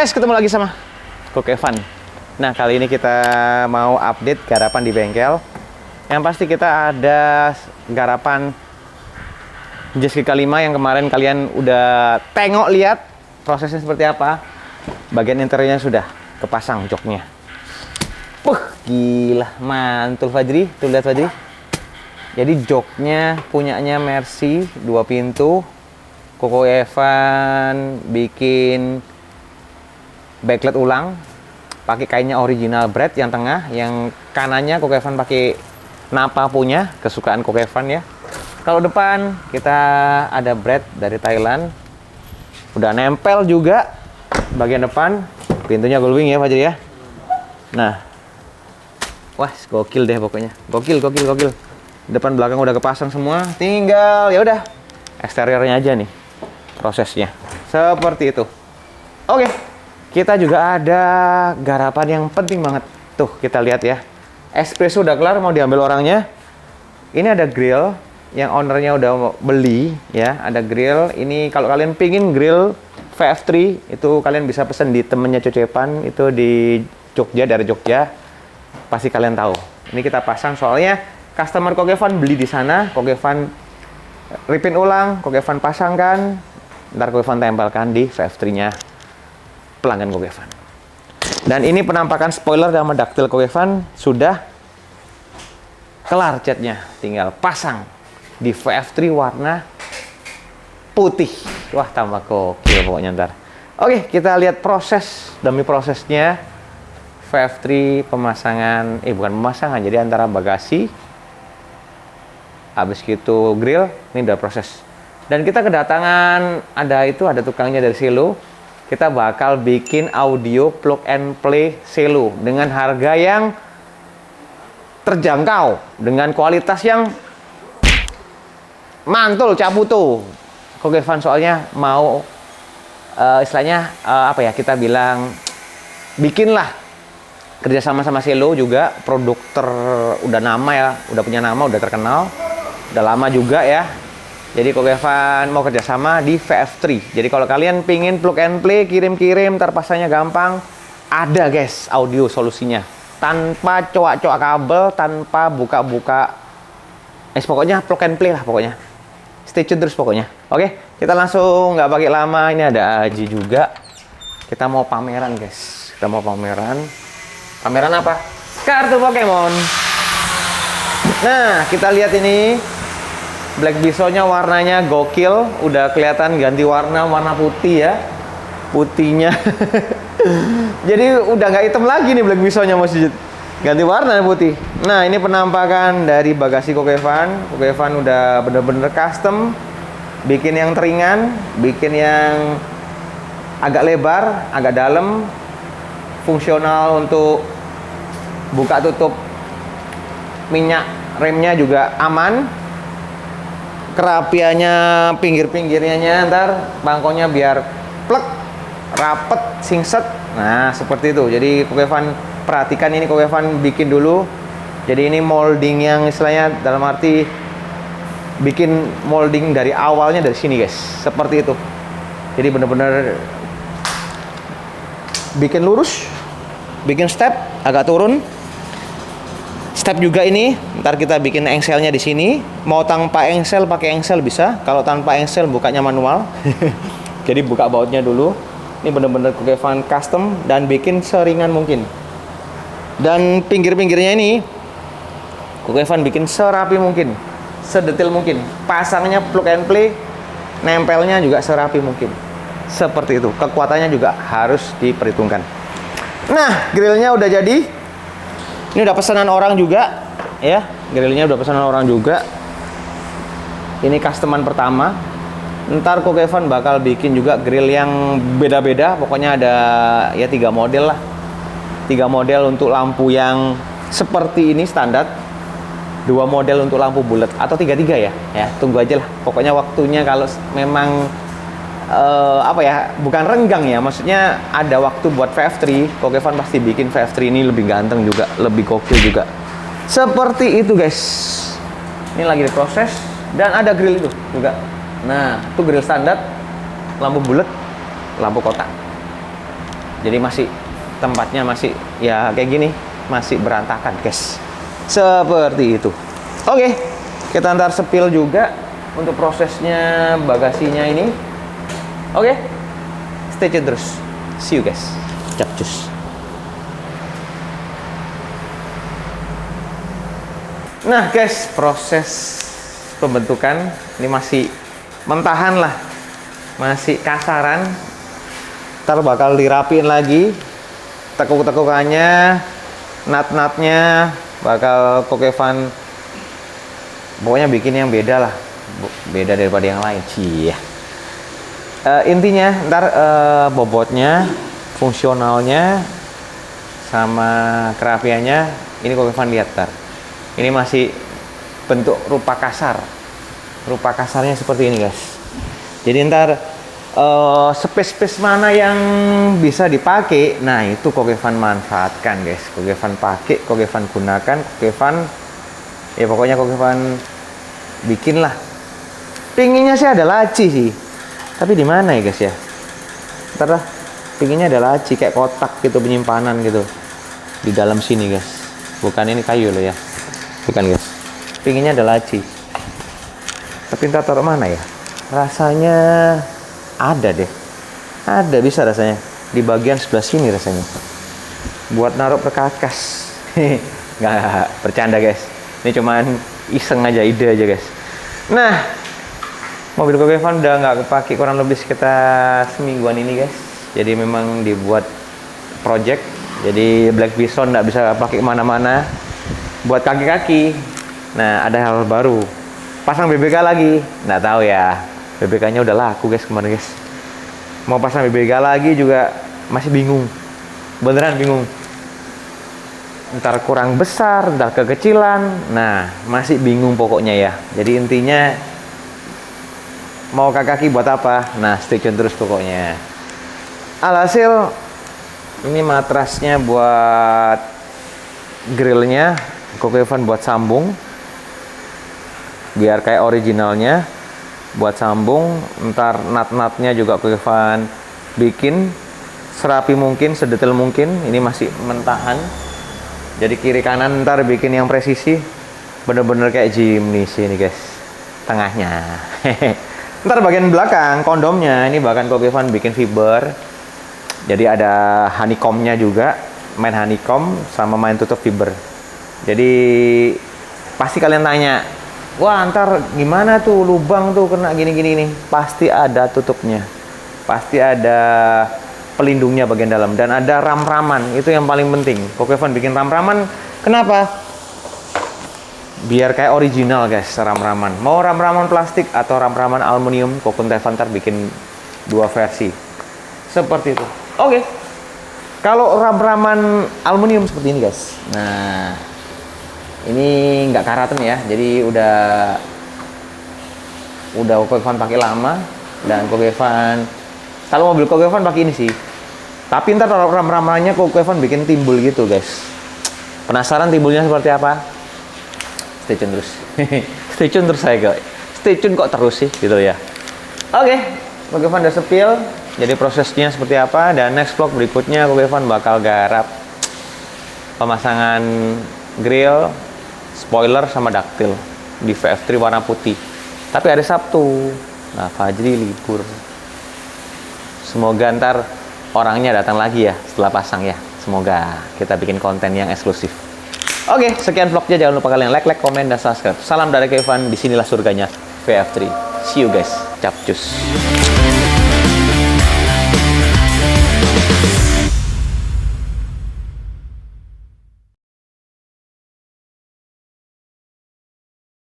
guys, ketemu lagi sama Ko Evan. Nah, kali ini kita mau update garapan di bengkel. Yang pasti kita ada garapan Jeski K5 yang kemarin kalian udah tengok lihat prosesnya seperti apa. Bagian interiornya sudah kepasang joknya. Gila, mantul Fajri. Tuh lihat Fajri. Jadi joknya punyanya Mercy 2 pintu. Ko Evan bikin backlight ulang, pakai kainnya original Bread yang tengah, yang kanannya Ko Evan pakai Napa punya, kesukaan Ko Evan ya. Kalau depan kita ada Bread dari Thailand, udah nempel juga bagian depan, pintunya gullwing ya Fajri ya. Nah, wah gokil deh pokoknya, gokil. Depan belakang udah kepasang semua, tinggal ya udah eksteriornya aja nih prosesnya seperti itu. Oke. Kita juga ada garapan yang penting banget. Tuh, kita lihat ya. Espresso udah kelar, mau diambil orangnya. Ini ada grill yang ownernya udah beli ya. Ada grill. Ini kalau kalian pingin grill VF3 itu kalian bisa pesen di temennya Cocepan itu di Jogja, dari Jogja. Pasti kalian tahu. Ini kita pasang soalnya customer Ko Evan beli di sana. Ko Evan reprint ulang, Ko Evan pasangkan. Ntar Ko Evan tempelkan di VF3-nya pelanggan Ko Evan. Dan ini penampakan spoiler sama daktil Ko Evan sudah kelar catnya, tinggal pasang di VF3 warna putih. Wah, tambah gokil pokoknya ntar. Oke, kita lihat proses demi prosesnya VF3 pemasangan, bukan pemasangan, jadi antara bagasi habis gitu grill, ini udah proses. Dan kita kedatangan ada tukangnya dari Selo. Kita bakal bikin audio plug and play Selo dengan harga yang terjangkau, dengan kualitas yang mantul caputo. Ko Evan soalnya mau istilahnya kita bilang bikinlah kerjasama sama Selo juga, produk udah nama ya, udah punya nama, udah terkenal, udah lama juga ya. Jadi Ko Evan mau kerjasama di VF3. Jadi kalau kalian pingin plug and play, kirim-kirim, terpasangnya gampang, ada guys audio solusinya. Tanpa coak-coak kabel, tanpa buka-buka. Pokoknya plug and play lah pokoknya. Stay tune terus pokoknya. Oke, kita langsung nggak pakai lama. Ini ada Aji juga. Kita mau pameran guys. Kita mau pameran. Pameran apa? Kartu Pokemon. Nah, kita lihat ini. Black Bisonnya warnanya gokil, udah kelihatan ganti warna putih ya, putihnya. Jadi udah nggak hitam lagi nih Black Bisonnya, masih ganti warna putih. Nah, ini penampakan dari bagasi Ko Evan. Ko Evan udah bener-bener custom, bikin yang teringan, bikin yang agak lebar, agak dalam, fungsional untuk buka tutup minyak remnya juga aman. Kerapiannya, pinggir-pinggirnya ntar bangkonya biar plek, rapet, singset. Nah, seperti itu. Jadi Ko Evan perhatikan ini, Ko Evan bikin dulu. Jadi ini molding yang istilahnya dalam arti bikin molding dari awalnya dari sini guys. Seperti itu. Jadi bener-bener bikin lurus, bikin step, agak turun. Step juga ini, ntar kita bikin engselnya di sini. Mau tanpa engsel, pakai engsel bisa. Kalau tanpa engsel, bukanya manual. Jadi buka bautnya dulu. Ini bener-bener Ko Evan custom dan bikin seringan mungkin. Dan pinggir-pinggirnya ini, Ko Evan bikin serapi mungkin, sedetail mungkin. Pasangnya plug and play, nempelnya juga serapi mungkin. Seperti itu. Kekuatannya juga harus diperhitungkan. Nah, grillnya udah jadi. Ini udah pesanan orang juga ya, grillnya udah pesanan orang juga. Ini customer pertama. Ntar Ko Evan bakal bikin juga grill yang beda-beda. Pokoknya ada ya 3 model lah. 3 model untuk lampu yang seperti ini standar. 2 model untuk lampu bulat atau 3-3 ya. Ya, tunggu aja lah. Pokoknya waktunya kalau memang bukan renggang ya, maksudnya ada waktu buat VF3, Ko Evan pasti bikin VF3 ini lebih ganteng juga, lebih gokil juga. Seperti itu guys. Ini lagi diproses dan ada grill itu juga. Nah, itu grill standar, lampu bulat, lampu kotak. Jadi masih tempatnya masih ya kayak gini, masih berantakan guys. Seperti itu. Oke, kita ntar sepil juga untuk prosesnya bagasinya ini. Oke, stay tune terus. See you guys. Capcus. Nah guys, proses pembentukan ini masih mentahan lah, masih kasaran. Ntar bakal dirapiin lagi tekuk-tekukannya, nut-nutnya bakal Kokevan pokoknya bikin yang beda lah, beda daripada yang lain. Cia. Intinya ntar bobotnya, fungsionalnya, sama kerapiannya ini Kokevan lihat ntar. Ini masih bentuk rupa kasar. Rupa kasarnya seperti ini guys. Jadi ntar space mana yang bisa dipakai, nah itu Kokevan manfaatkan guys. Kokevan pakai, Kokevan gunakan, Kokevan ya pokoknya Kokevan bikin lah. Pinginnya sih ada laci sih, tapi di mana ya guys ya? Ntar lah, pinginnya ada laci kayak kotak gitu, penyimpanan gitu di dalam sini guys. Bukan ini kayu loh ya, bukan guys. Pinginnya ada laci, tapi ntar taruh mana ya? Rasanya ada deh, ada bisa rasanya di bagian sebelah sini rasanya. Buat naruh perkakas. Nggak bercanda guys. Ini cuman iseng aja, ide aja guys. Nah, mobil Kokevan udah nggak kepake kurang lebih sekitar semingguan ini guys. Jadi memang dibuat project. Jadi Black Bison nggak bisa pakai kemana-mana. Buat kaki-kaki. Nah, ada hal baru. Pasang BBK lagi. Nggak tahu ya. BBK-nya udah laku guys kemarin guys. Mau pasang BBK lagi juga masih bingung. Beneran bingung. Ntar kurang besar, ntar kekecilan. Nah, masih bingung pokoknya ya. Jadi intinya mau kaki buat apa? Nah, stay tune terus pokoknya. Alhasil ini matrasnya buat grillnya, Kokevan buat sambung. Biar kayak originalnya. Buat sambung, ntar nut-nutnya juga Kokevan bikin serapi mungkin, sedetail mungkin. Ini masih mentahan. Jadi kiri kanan ntar bikin yang presisi, bener-bener kayak Jimny sini guys, tengahnya. Ntar bagian belakang kondomnya ini bahkan Kokevan bikin fiber. Jadi ada honeycomb-nya juga, main honeycomb sama main tutup fiber. Jadi pasti kalian tanya, wah ntar gimana tuh lubang tuh kena gini-gini nih? Pasti ada tutupnya, pasti ada pelindungnya bagian dalam, dan ada ram-raman. Itu yang paling penting. Kokevan bikin ram-raman kenapa? Biar kayak original guys, ram-raman. Mau ram-raman plastik atau ram-raman aluminium, Kokevan ntar bikin dua versi seperti itu. Oke. Kalau ram-raman aluminium seperti ini guys, nah ini nggak karaten ya, jadi udah Kokevan pakai lama. Dan Kokevan, kalau mobil Kokevan pakai ini sih, tapi ntar ram-ramannya Kokevan bikin timbul gitu guys. Penasaran timbulnya seperti apa? Stay tune terus. Stay tune terus saya guys. Stay tune kok terus sih gitu ya. Oke, Kokevan udah sepil. Jadi prosesnya seperti apa, dan next vlog berikutnya Kokevan bakal garap pemasangan grill, spoiler sama daktil di VF3 warna putih. Tapi hari Sabtu, nah Fajri libur. Semoga ntar orangnya datang lagi ya setelah pasang ya. Semoga kita bikin konten yang eksklusif. Oke, sekian vlognya. Jangan lupa kalian like, komen, dan subscribe. Salam dari Kokevan, disinilah surganya VF3. See you guys. Capcus.